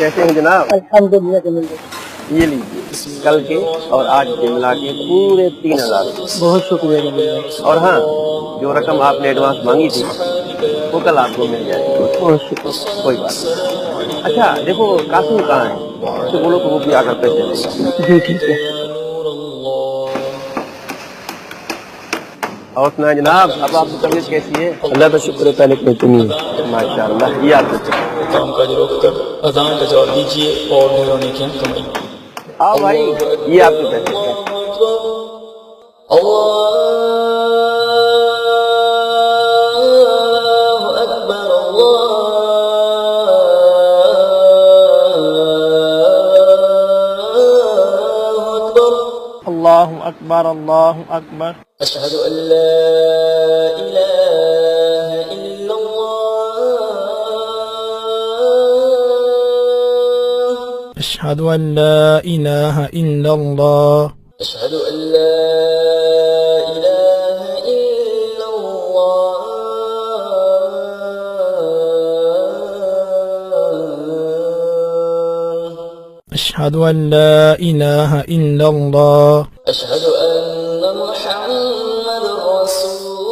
कैसे हैं जनाब? अल्हम्दुलिल्लाह जमील भाई। ये लीजिए, कल के और आज के मिला के पूरे 3000 रुपये। बहुत शुक्रिया जमील भाई। और हाँ, जो रकम आपने एडवांस मांगी थी वो कल आपको मिल जाएगी। बहुत शुक्रिया। कोई बात नहीं। अच्छा देखो, कासिम कहाँ है? उससे बोलो तो वो भी आकर पैसे देगा। जी ठीक है। और सुनाए जनाब, अब आपकी तबीयत कैसी है? अल्लाह का शुक्र है, पहले कहते नहीं। माशाअल्लाह, ये आपको काम काज रोक कर अज़ान का जवाब दीजिए और ढेरों नेकियां कमाइए। आओ भाई, ये आपके पैसे। अल्लाहु अकबर, अल्लाहु अकबर। अशहदु अल्ला इलाहा इल्लल्लाह। अशहदु अल्ला इलाहा इल्लल्लाह। अशहदु अल्ला इलाहा इल्लल्लाह। अशहदु अल्ला इलाहा इल्लल्लाह। अशहदु अन्ना मुहम्मदुर रसूलुल्लाह।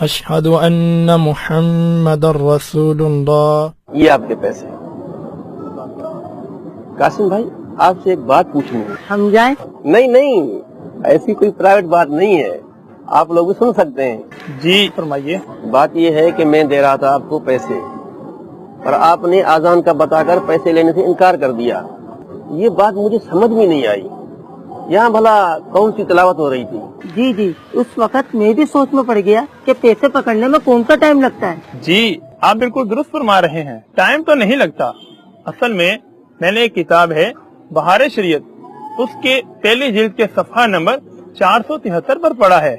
अशहदु अन्न मुहम्मदर रसूलुल्लाह। ये आपके पैसे। कासिम भाई, आपसे एक बात पूछनी है। हम जाए? नहीं नहीं, ऐसी कोई प्राइवेट बात नहीं है, आप लोग भी सुन सकते हैं। जी फरमाइए। बात ये है कि मैं दे रहा था आपको पैसे, पर आपने आजान का बताकर पैसे लेने से इनकार कर दिया। ये बात मुझे समझ में नहीं आई। यहाँ भला कौन सी तिलावत हो रही थी? जी जी, उस वक्त मैं भी सोच में पड़ गया कि पैसे पकड़ने में कौन सा टाइम लगता है। जी आप बिल्कुल दुरुस्त फरमा रहे हैं, टाइम तो नहीं लगता। असल में मैंने एक किताब है बहार शरीयत, उसके पहली जिल्द के सफ़हा नंबर 473 पर पढ़ा है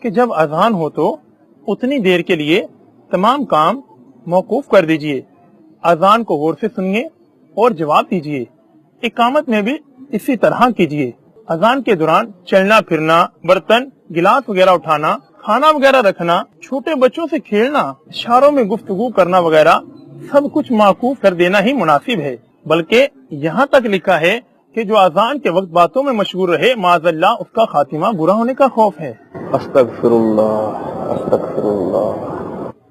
कि जब अजान हो तो उतनी देर के लिए तमाम काम मौकूफ कर दीजिए, अजान को गौर से सुनिए और जवाब दीजिए। इकामत में भी इसी तरह कीजिए। अजान के दौरान चलना फिरना, बर्तन गिलास वगैरह उठाना, खाना वगैरह रखना, छोटे बच्चों से खेलना, इशारों में गुफ्तगू करना वगैरह सब कुछ माकूफ कर देना ही मुनासिब है। बल्कि यहाँ तक लिखा है कि जो अजान के वक्त बातों में मशगूल रहे, माज़अल्लाह उसका खातिमा बुरा होने का खौफ है। अस्तगफिरुल्लाह, अस्तगफिरुल्लाह।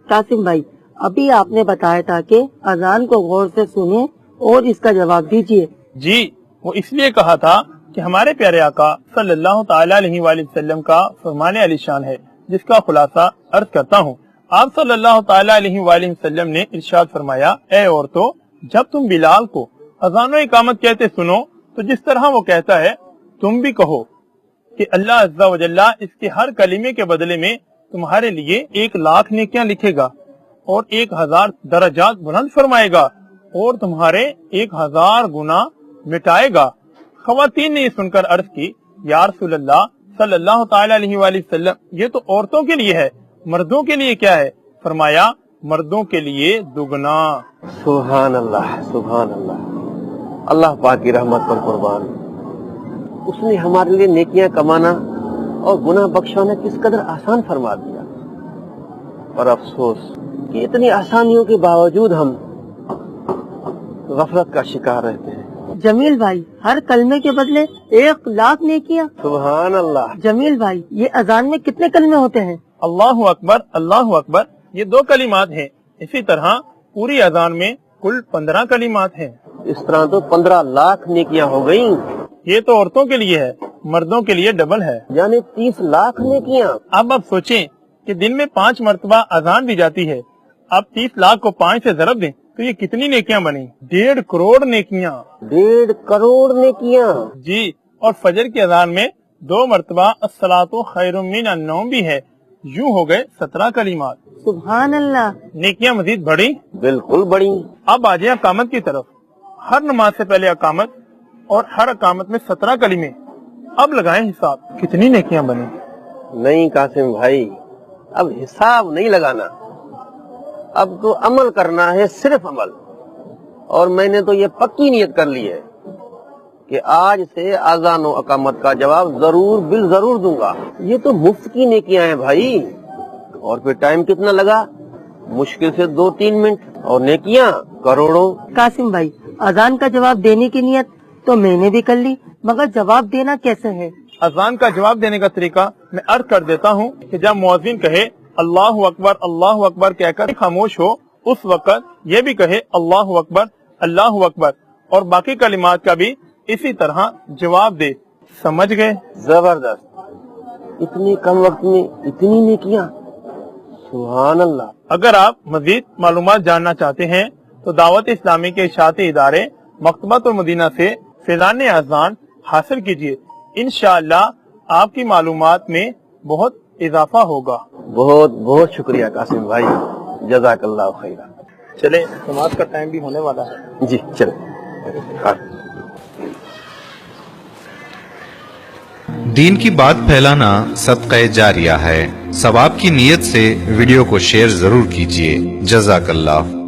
कासिम भाई, अभी आपने बताया था कि अजान को गौर से सुनिए और इसका जवाब दीजिए। जी, वो इसलिए कहा था कि हमारे प्यारे आका सल्लल्लाहु ताला अलैहि वसल्लम का फरमान आलीशान है, जिसका खुलासा अर्ज करता हूँ। आप सल्लल्लाहु ताला अलैहि वसल्लम ने इरशाद फरमाया, ए औरतों, जब तुम बिलाल को अजान व इकामत कहते सुनो तो जिस तरह वो कहता है तुम भी कहो कि अल्लाह अज़्ज़ा व जल्ला इसके हर कलीमे के बदले में तुम्हारे लिए 1,00,000 नेकियां लिखेगा और 1,000 दर्जात बुलंद फरमाएगा और तुम्हारे 1,000 गुना मिटाएगा। ख़वातीन ने सुनकर अर्ज की, या रसूलल्लाह सल्लल्लाहु ताला अलैहि वसल्लम, ये तो औरतों के लिए है, मर्दों के लिए क्या है? फरमाया, मर्दों के लिए दुगना। सुभान अल्लाह, सुभान अल्लाह। अल्लाह पाक की रहमत पर कुर्बान, उसने हमारे लिए नेकियां कमाना और गुनाह बख्शाना किस कदर आसान फरमा दिया। और अफसोस कि इतनी आसानियों के बावजूद हम गफलत का शिकार रहते हैं। जमील भाई, हर कलमे के बदले 1,00,000 नेकियां। सुभान अल्लाह। जमील भाई, ये अजान में कितने कलमे होते हैं? अल्लाहु अकबर, अल्लाहु अकबर, ये 2 कलिमात हैं। इसी तरह पूरी अजान में कुल 15 कलिमात हैं। इस तरह तो 15,00,000 नेकियां हो गयी। ये तो औरतों के लिए है, मर्दों के लिए डबल है, यानी 30,00,000 नेकियां। अब आप सोचें कि दिन में 5 मरतबा अजान दी जाती है, अब 30,00,000 को 5 से ज़रब दें तो ये कितनी नेकियां बनी? 1.5 करोड़ नेकियां। 1.5 करोड़ नेकियां। जी, और फजर की अजान में 2 मरतबा अस्सलातु खैरुम मिनन नौम भी है। यूं हो गए 17 कलिमात। सुभान अल्लाह। नेकियां मजीद बढ़ी? बिल्कुल बढ़ी। अब आ जाए अकामत की तरफ। हर नमाज से पहले अकामत और हर अकामत में 17 कलीमे। अब लगाएं हिसाब, कितनी नेकियां बनी? नहीं कासिम भाई, अब हिसाब नहीं लगाना, अब तो अमल करना है, सिर्फ अमल। और मैंने तो ये पक्की नियत कर ली है कि आज से आज़ान और अकामत का जवाब जरूर बिल जरूर दूंगा। ये तो मुफ्त की नेकियां हैं भाई। और फिर टाइम कितना लगा? मुश्किल से 2-3 मिनट और नेकियां करोड़ों। कासिम भाई, अजान का जवाब देने की नियत तो मैंने भी कर ली, मगर जवाब देना कैसे है? अजान का जवाब देने का तरीका मैं अर्ज कर देता हूँ कि जब मुअज्जिन कहे अल्लाहु अकबर कहकर खामोश हो, उस वक्त ये भी कहे अल्लाहु अकबर और बाकी कलिमात का भी इसी तरह जवाब दे। समझ गए? जबरदस्त। इतने कम वक्त में इतनी नेकियां, सुभान अल्लाह। अगर आप मजीद मालूमात जानना चाहते हैं तो दावत इस्लामी के इशाअती इदारे मकतबतुल मदीना से फैज़ान अज़ान हासिल कीजिए। इंशाअल्लाह आपकी मालूमात में बहुत इजाफा होगा। बहुत बहुत शुक्रिया कासिम भाई, जज़ाकल्लाह खैरा। चले, नमाज का टाइम भी होने वाला है। जी चलो। दीन की बात फैलाना सदक़े जारिया है। सवाब की नीयत से वीडियो को शेयर जरूर कीजिए। जज़ाकल्लाह।